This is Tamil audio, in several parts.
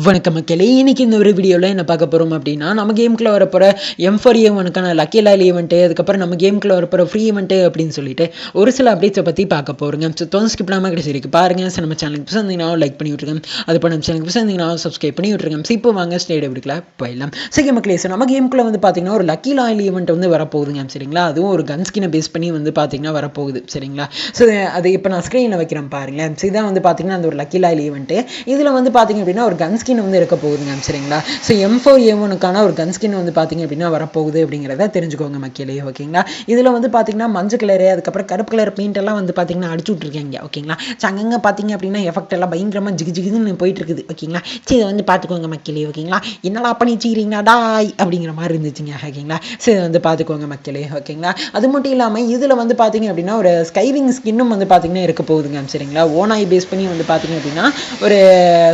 வணக்கம் மக்களே, இன்னைக்கு இந்த ஒரு வீடியோவில் என்ன பார்க்க போகிறோம் அப்படின்னா, நம்ம கேமுக்குள்ள வரப்போகிற M4A1க்கான லக்கி லால் ஈவெண்ட்டு, அதுக்கப்புறம் நம்ம கேமுக்குள்ள வரப்போகிற ஃப்ரீ ஈவெண்ட்டு அப்படின்னு சொல்லிட்டு ஒரு சில அப்டேட்ஸை பற்றி பார்க்க போகிறோங்க. ஸோ தொடர்ந்து ஸ்கிப் பண்ணாமல் கடைசி வரைக்கும் பாருங்கள். ஸோ நம்ம சேனலுக்கு புதுசாக இருந்தீங்கன்னா லைக் பண்ணி விட்ருங்க, அது இப்போ நம்ம சேனலுக்கு புதுசாக இருந்தீங்கன்னா சப்ஸ்கிரைப் பண்ணி விட்ருங்க. ஸோ இப்போ வாங்க ஸ்டேட் எடுக்கல போயிடலாம். சரி மக்களே, ஸோ நம்ம கேமுக்குள்ள வந்து பார்த்தீங்கன்னா ஒரு லக்கி லால் ஈவெண்ட் வந்து வரப்போகுதுங்க. சரிங்களா, அதுவும் ஒரு கன் ஸ்கினை பேஸ் பண்ணி வந்து பார்த்தீங்கன்னா வரப்போகுது. சரிங்களா, ஸோ அது இப்போ நான் ஸ்க்ரீனில் வைக்கிறேன் பாருங்களேன். ஸோ இதான் வந்து பார்த்தீங்கன்னா அந்த ஒரு லக்கி லால் ஈவெண்ட்டு. இதில் வந்து பார்த்தீங்க அப்படின்னா ஒரு கன் ஸ்கின் வந்து இருக்க போகுதுங்க. சரிங்களா, ஸோ M4A1க்கான ஒரு கன் ஸ்கின் வந்து பார்த்தீங்க அப்படின்னா வரப்போகுது அப்படிங்கிறத தெரிஞ்சுக்கோங்க மக்களே. ஓகேங்களா, இதில் வந்து பார்த்தீங்கன்னா மஞ்சள் கலரு, அதுக்கப்புறம் கருப்பு கலர் பெயிண்ட் எல்லாம் வந்து பார்த்தீங்கன்னா அடிச்சு விட்ருக்கீங்க. ஓகேங்களா, ஸோ அங்கங்கே பார்த்தீங்க அப்படின்னா எஃபெக்ட் எல்லாம் பயங்கரமாக ஜிகுன்னு போயிட்டு இருக்குது. ஓகேங்களா, சரி வந்து பார்த்துக்கோங்க மக்களே. ஓகேங்களா, என்னடா பண்ணிச்சிக்கிறீங்களா டாய் அப்படிங்கிற மாதிரி இருந்துச்சுங்க. ஓகேங்களா, சரி வந்து பார்த்துக்கோங்க மக்களே. ஓகேங்களா, அது மட்டும் இல்லாமல் இதில் வந்து பார்த்தீங்க அப்படின்னா ஒரு ஸ்கைவிங் ஸ்கின்னும் வந்து பார்த்தீங்கன்னா இருக்க போகுதுங்க. சரிங்களா, ஓனாய் பேஸ் பண்ணி வந்து பார்த்தீங்க அப்படின்னா ஒரு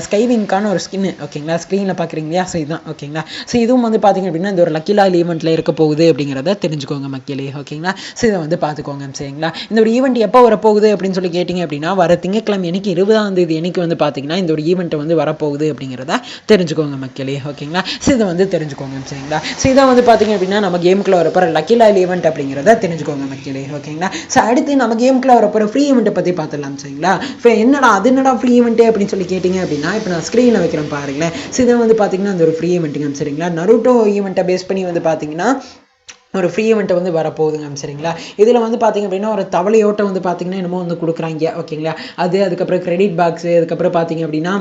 ஸ்கைவிங்கான ஒரு ஸ்கின்னு. ஓகேங்களா, ஸ்க்ரீனில் பார்க்குறீங்க இல்லையா, ஸோ இதுதான். ஓகேங்களா, ஸோ இதுவும் வந்து பார்த்தீங்க அப்படின்னா இந்த ஒரு லக்கி லால் ஈவெண்ட்டில் இருக்க போகுது அப்படிங்கிறத தெரிஞ்சுக்கோங்க மக்களே. ஓகேங்களா, ஸோ இதை வந்து பார்த்துக்கோங்க. சரிங்களா, இந்த ஒரு ஈவெண்ட் எப்போ வரப்போகுது அப்படின்னு சொல்லி கேட்டிங்க அப்படின்னா வர திங்கட்கிழமை எனக்கு 20ஆம் தேதி எனக்கு வந்து பார்த்தீங்கன்னா இந்த ஒரு ஈவெண்ட் வந்து வரப்போகுது அப்படிங்கிறத தெரிஞ்சுக்கோங்க மக்களே. ஓகேங்களா, ஸோ இதை வந்து தெரிஞ்சுக்கோங்க. சரிங்களா, ஸோ இதை வந்து பார்த்தீங்க அப்படின்னா நம்ம கேமுக்குள்ள வரப்போகிற லக்கி லால் ஈவெண்ட் அப்படிங்கிறத தெரிஞ்சுக்கோங்க மக்களே. ஓகேங்களா, ஸோ அடுத்து நம்ம கேமுக்குள்ள வரப்போகிற ஃப்ரீ ஈவெண்ட்டை பற்றி பார்த்துடலாம். சரிங்களா, என்னடா அது என்னடா ஃப்ரீ ஈவெண்ட்டு அப்படின்னு சொல்லி கேட்டிங்க அப்படின்னா இப்போ நான் ஸ்க்ரீனில் வைக்கிறேன் பாருங்களேன். ஸோ இதை வந்து பார்த்தீங்கன்னா அந்த ஒரு ஃப்ரீ ஈவெண்ட்டுங்க. சரிங்களா, நருட்டோ ஈவெண்ட்டை பேஸ் பண்ணி வந்து பார்த்தீங்கன்னா ஒரு ஃப்ரீ ஈவெண்ட்டை வந்து வரப்போகுதுங்க. சரிங்களா, இதில் வந்து பார்த்தீங்க அப்படின்னா ஒரு தவளையோட்டம் வந்து பார்த்தீங்கன்னா என்னமோ வந்து கொடுக்குறாங்க. ஓகேங்களா, அதுக்கப்புறம் கிரெடிட் பாக்ஸு, அதுக்கப்புறம் பார்த்தீங்க அப்படின்னா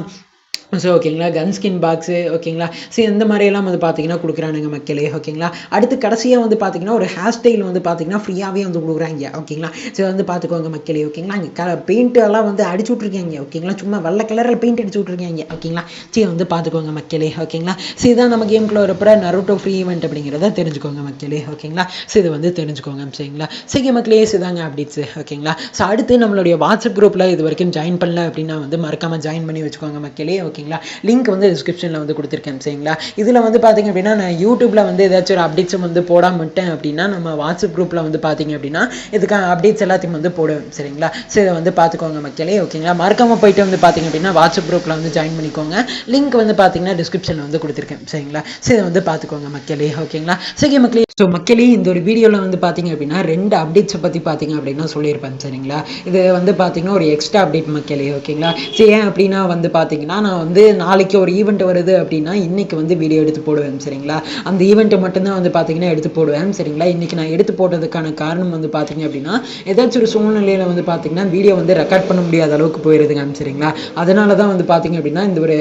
ஸோ ஓகேங்களா கன் ஸ்கின் பாக்ஸு. ஓகேங்களா, ஸோ இந்த மாதிரியெல்லாம் வந்து பார்த்தீங்கன்னா கொடுக்குறானுங்க மக்களே. ஓகேங்களா, அடுத்து கடைசியாக வந்து பார்த்தீங்கன்னா ஒரு ஹேர் ஸ்டைல் வந்து பார்த்தீங்கன்னா ஃப்ரீயாகவே வந்து கொடுக்குறாங்க. ஓகேங்களா, ஸோ வந்து பார்த்துக்கோங்க மக்களே. ஓகேங்களா, இங்கே பெயிண்ட் எல்லாம் வந்து அடிச்சு விட்ருக்காங்க. ஓகேங்களா, சும்மா வெள்ளை கலரில் பெயிண்ட் அடிச்சு விட்ருக்காங்க. ஓகேங்களா, சரி வந்து பார்த்துக்கோங்க மக்களே. ஓகேங்களா, ஸோ இதான் நம்ம கேமுக்குள்ள வரப்போகிற நருட்டோ ஃப்ரீ ஈவெண்ட் அப்படிங்கிறத தெரிஞ்சுக்கோங்க மக்களே. ஓகேங்களா, ஸோ இது வந்து தெரிஞ்சுக்கோங்க. சரிங்களா, சரி மக்களே, இதுதாங்க அப்டேட்ஸு. ஓகேங்களா, ஸோ அடுத்து நம்மளுடைய வாட்ஸ்அப் குரூப்பில் இது வரைக்கும் ஜாயின் பண்ணல அப்படின்னா வந்து மறக்காமல் ஜாயின் பண்ணி வச்சுக்கோங்க மக்களே. ஓகேங்களா, லிங்க் வந்து டிஸ்கிரிப்ஷனில் வந்து கொடுத்துருக்கேன். சரிங்களா, இதில் வந்து பார்த்தீங்க அப்படின்னா நான் யூடியூப்பில் வந்து ஏதாச்சும் ஒரு அப்டேட்ஸும் வந்து போடாம விட்டேன் அப்படின்னா நம்ம வாட்ஸ்அப் குரூப்பில் வந்து பார்த்தீங்க அப்படின்னா இதுக்கான அப்டேட்ஸ் எல்லாத்தையும் வந்து போடுவேன். சரிங்களா, ஸோ இதை வந்து பார்த்துக்கோங்க மக்களே. ஓகேங்களா, மறக்காமல் போயிட்டு வந்து பார்த்தீங்க அப்படின்னா வாட்ஸ்அப் குரூப்பில் வந்து ஜாயின் பண்ணிக்கோங்க. லிங்க் வந்து பார்த்தீங்கன்னா டிஸ்கிரிப்ஷனில் வந்து கொடுத்துருக்கேன். சரிங்களா, ஸோ இதை வந்து பார்த்துக்கோங்க மக்களே. ஓகேங்களா, சரி மக்களே. ஸோ மக்களே, இந்த ஒரு வீடியோவில் வந்து பார்த்தீங்க அப்படின்னா 2 அப்டேட்ஸை பற்றி பார்த்தீங்க அப்படின்னா சொல்லியிருப்பேன். சரிங்களா, இது வந்து பார்த்தீங்கன்னா ஒரு எக்ஸ்ட்ரா அப்டேட் மக்களே. ஓகேங்களா, சரி ஏன் அப்படின்னா வந்து பார்த்தீங்கன்னா நான் வந்து நாளைக்கு ஒரு ஈவெண்ட் வருது அப்படின்னா இன்னைக்கு வந்து வீடியோ எடுத்து போடுவேன். சரிங்களா, அந்த ஈவெண்ட்டை மட்டும்தான் வந்து பார்த்தீங்கன்னா எடுத்து போடுவேன். சரிங்களா, இன்னைக்கு நான் எடுத்து போட்டதுக்கான காரணம் வந்து பார்த்தீங்க அப்படின்னா ஏதாச்சும் ஒரு சூழ்நிலையில் வந்து பார்த்தீங்கன்னா வீடியோ வந்து ரெக்கார்ட் பண்ண முடியாத அளவுக்கு போயிருதுங்க. சரிங்களா, அதனால தான் வந்து பார்த்தீங்க அப்படின்னா இந்த ஒரு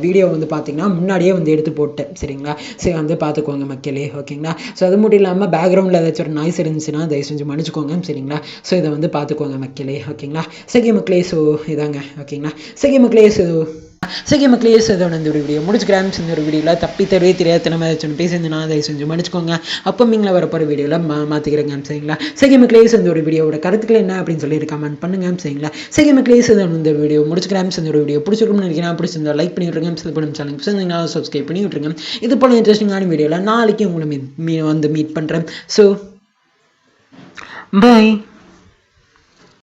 வீடியோ வந்து பார்த்தீங்கன்னா முன்னாடியே வந்து எடுத்து போட்டேன். சரிங்களா, சரி வந்து பார்த்துக்கோங்க மக்களே. ஓகேங்களா, ஸோ அது மட்டும் இல்லாமல் பேக்ரவுண்டில் ஏதாச்சும் ஒரு நாய்ஸ் இருந்துச்சுன்னா தயவு செஞ்சு மன்னிச்சுக்கோங்க. சரிங்களா, ஸோ இதை வந்து பார்த்துக்கோங்க மக்களே. ஓகேங்களா, சரி மக்களே, ஸோ இதாங்க. ஓகேங்களா, சரி மக்களே, சரி மக்களே, இதோட இந்த ஒரு வீடியோ முடிச்சுக்கிறேன். இந்த ஒரு வீடியோவில் தப்பி தரவே தெரியாத நம்ம ஏதாச்சும் பேசியிருந்தேன்னா தயவு செஞ்சு மன்னிச்சுக்கோங்க. அப்போ மீங்கள வரப்போகிற வீடியோவில் மாற்றிக்கிறேங்க. சரிங்களா, சரி மக்களே, இந்த ஒரு வீடியோட கருத்துக்கள் என்ன அப்படின்னு சொல்லி கமெண்ட் பண்ணுங்க. சரிங்களா, சரி மக்களே, இந்த வீடியோ முடிச்சுக்கிறேன். இந்த ஒரு வீடியோ பிடிச்சிருக்கும்னு நினைக்கிறேன். பிடிச்சிருந்தா லைக் பண்ணி விட்ருங்க. பண்ணி சேனலுக்கு சப்ஸ்கிரைப் பண்ணி விட்ருங்க. இது போல இன்ட்ரெஸ்டிங்கான வீடியோவில் நாளைக்கு உங்களை மீட் பண்ணுறேன். So by.